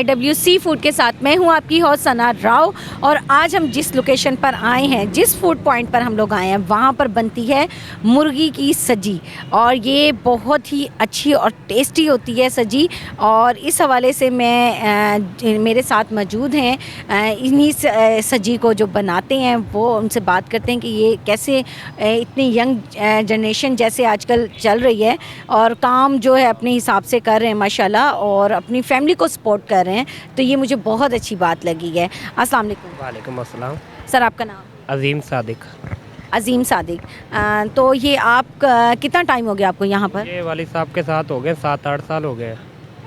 YW sea food के साथ मैं हूं आपकी होस्ट सना राव। और आज हम जिस लोकेशन पर आए हैं, जिस फूड पॉइंट पर हम लोग आए हैं, वहां पर बनती है मुर्गी की सजी। और ये बहुत ही अच्छी और टेस्टी होती है सजी। और इस हवाले से मैं मेरे साथ मौजूद हैं इन्हीं सजी को जो बनाते हैं, वो उनसे बात करते हैं कि ये कैसे इतनी यंग जनरेशन जैसे आजकल चल रही है और काम जो है अपने हिसाब से कर रहे हैं माशाल्लाह, और अपनी फैमिली को सपोर्ट कर रहे हैं, तो ये मुझे बहुत अच्छी बात लगी है। अस्सलाम वालेकुम। वालेकुम अस्सलाम। सर, आपका नाम? अजीम सादिक। अजीम सादिक। तो ये आप कितना टाइम हो गया आपको यहाँ पर? ये वालिद साहब के साथ हो गए 7-8 साल हो गए।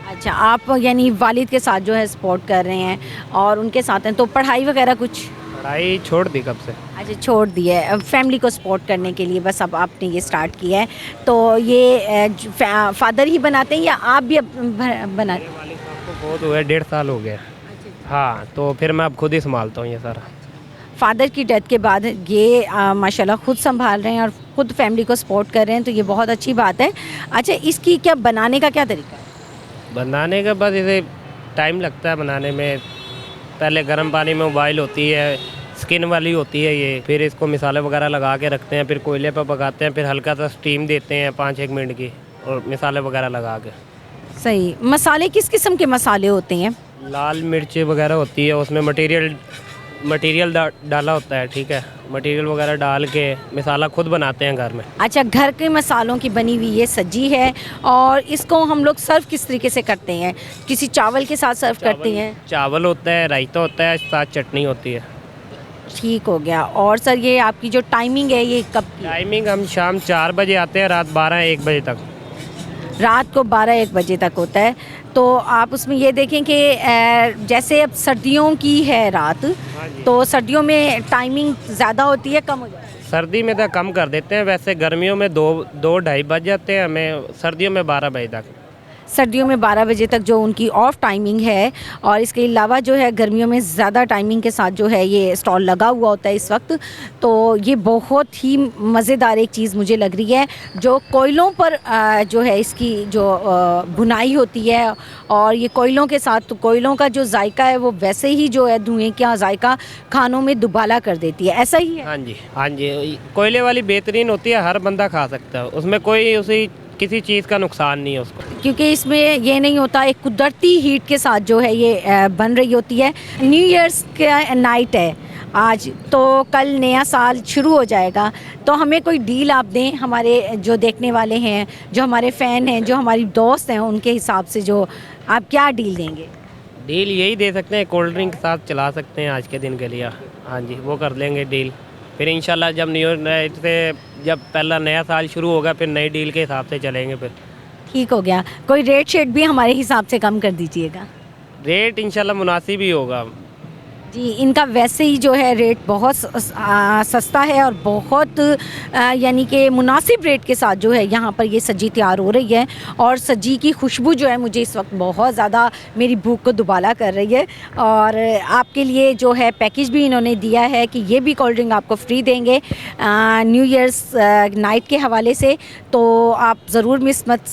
अच्छा, आप यानी वालिद के साथ जो है सपोर्ट कर रहे हैं और उनके साथ हैं, तो पढ़ाई वगैरह कुछ? पढ़ाई छोड़ दी कब से। अच्छा, छोड़ दी है। अब फैमिली को सपोर्ट करने के लिए बस अब आपने ये स्टार्ट किया है। तो ये फादर ही बनाते हैं या आप भी बनाते हैं? वालिद साहब को बहुत हुए 1.5 साल हो गए। हाँ, तो फिर मैं अब खुद ही संभालता हूँ ये सारा। फादर की डेथ के बाद ये माशाल्लाह खुद संभाल रहे हैं और खुद फैमिली को सपोर्ट कर रहे हैं, तो ये बहुत अच्छी बात है। अच्छा, इसकी क्या बनाने का क्या तरीका है? बनाने के बाद इसे टाइम लगता है बनाने में। पहले गर्म पानी में उबाइल होती है, स्किन वाली होती है ये। फिर इसको मिसाले वगैरह लगा के रखते हैं, फिर कोयले पर पकाते हैं, फिर हल्का सा स्टीम देते हैं 5-1 मिनट की, और मिसाले वगैरह लगा के। सही। मसाले किस किस्म के मसाले होते हैं? लाल मिर्च वगैरह होती है, उसमें मटेरियल डाला होता है, ठीक है। मटेरियल वगैरह डाल के मिसाला खुद बनाते हैं घर में। अच्छा, घर के मसालों की बनी हुई ये सजी है। और इसको हम लोग सर्व किस तरीके से करते हैं? किसी चावल के साथ सर्व करते हैं? चावल होता है, रायता होता है, साथ चटनी होती है। ठीक हो गया। और सर, ये आपकी जो टाइमिंग है ये कब की? टाइमिंग हम शाम 4 बजे आते हैं, रात 12-1 बजे तक। रात को 12-1 बजे तक होता है। तो आप उसमें ये देखें कि जैसे अब सर्दियों की है रात, तो सर्दियों में टाइमिंग ज़्यादा होती है, कम हो जाती है? सर्दी में तो कम कर देते हैं, वैसे गर्मियों में 2-2:30 बज जाते हैं हमें, सर्दियों में 12 बजे तक। सर्दियों में 12 बजे तक जो उनकी ऑफ टाइमिंग है। और इसके अलावा जो है गर्मियों में ज़्यादा टाइमिंग के साथ जो है ये स्टॉल लगा हुआ होता है इस वक्त। तो ये बहुत ही मज़ेदार एक चीज़ मुझे लग रही है, जो कोयलों पर जो है इसकी जो बुनाई होती है। और ये कोयलों के साथ, तो कोयलों का जो जायका है वो वैसे ही जो है धुएँ का जायका खानों में दुबाला कर देती है, ऐसा ही है? हाँ जी, हाँ जी। कोयले वाली बेहतरीन होती है, हर बंदा खा सकता है, उसमें कोई किसी चीज़ का नुकसान नहीं है उसको। क्योंकि इसमें ये नहीं होता, एक कुदरती हीट के साथ जो है ये बन रही होती है। न्यू ईयर्स का नाइट है आज, तो कल नया साल शुरू हो जाएगा, तो हमें कोई डील आप दें, हमारे जो देखने वाले हैं, जो हमारे फ़ैन हैं, जो हमारी दोस्त हैं, उनके हिसाब से जो आप क्या डील देंगे? डील यही दे सकते हैं, कोल्ड ड्रिंक के साथ चला सकते हैं आज के दिन के लिए। हाँ जी, वो कर लेंगे डील। फिर इंशाल्लाह जब न्यू ईयर से जब पहला नया साल शुरू होगा, फिर नई डील के हिसाब से चलेंगे फिर। ठीक हो गया। कोई रेट शेट भी हमारे हिसाब से कम कर दीजिएगा। रेट इंशाल्लाह मुनासिब ही होगा जी, इनका वैसे ही जो है रेट बहुत सस्ता है और बहुत यानी कि मुनासिब रेट के साथ जो है यहाँ पर ये सजी तैयार हो रही है। और सजी की खुशबू जो है मुझे इस वक्त बहुत ज़्यादा मेरी भूख को दुबाला कर रही है। और आपके लिए जो है पैकेज भी इन्होंने दिया है कि ये भी कोल्ड ड्रिंक आपको फ्री देंगे न्यू ईयर्स नाइट के हवाले से। तो आप ज़रूर मिस मत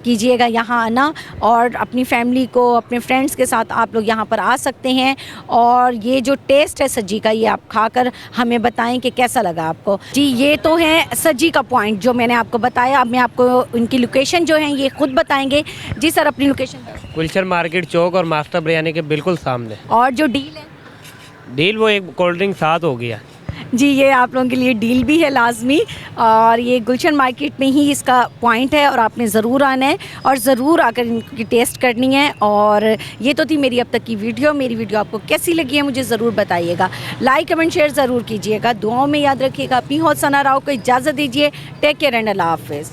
कीजिएगा यहाँ आना, और अपनी फैमिली को, अपने फ्रेंड्स के साथ आप लोग यहाँ पर आ सकते हैं। और ये जो टेस्ट है सजी का, ये आप खाकर हमें बताएं कि कैसा लगा आपको। जी, ये तो है सजी का पॉइंट जो मैंने आपको बताया। अब मैं आपको उनकी लोकेशन जो है ये खुद बताएंगे। जी सर, अपनी लोकेशन? गुलशन मार्केट चौक और मास्टर बिरयानी के बिल्कुल सामने। और जो डील है? डील वो एक कोल्ड ड्रिंक साथ हो गया। जी, ये आप लोगों के लिए डील भी है लाजमी। और ये गुलशन मार्केट में ही इसका पॉइंट है, और आपने ज़रूर आना है और ज़रूर आकर इनकी टेस्ट करनी है। और ये तो थी मेरी अब तक की वीडियो। मेरी वीडियो आपको कैसी लगी है मुझे ज़रूर बताइएगा। लाइक कमेंट शेयर ज़रूर कीजिएगा। दुआओं में याद रखिएगा। अपनी होस्ट सना राव को इजाज़त दीजिए। टेक केयर एंड अल्लाह हाफ़िज़।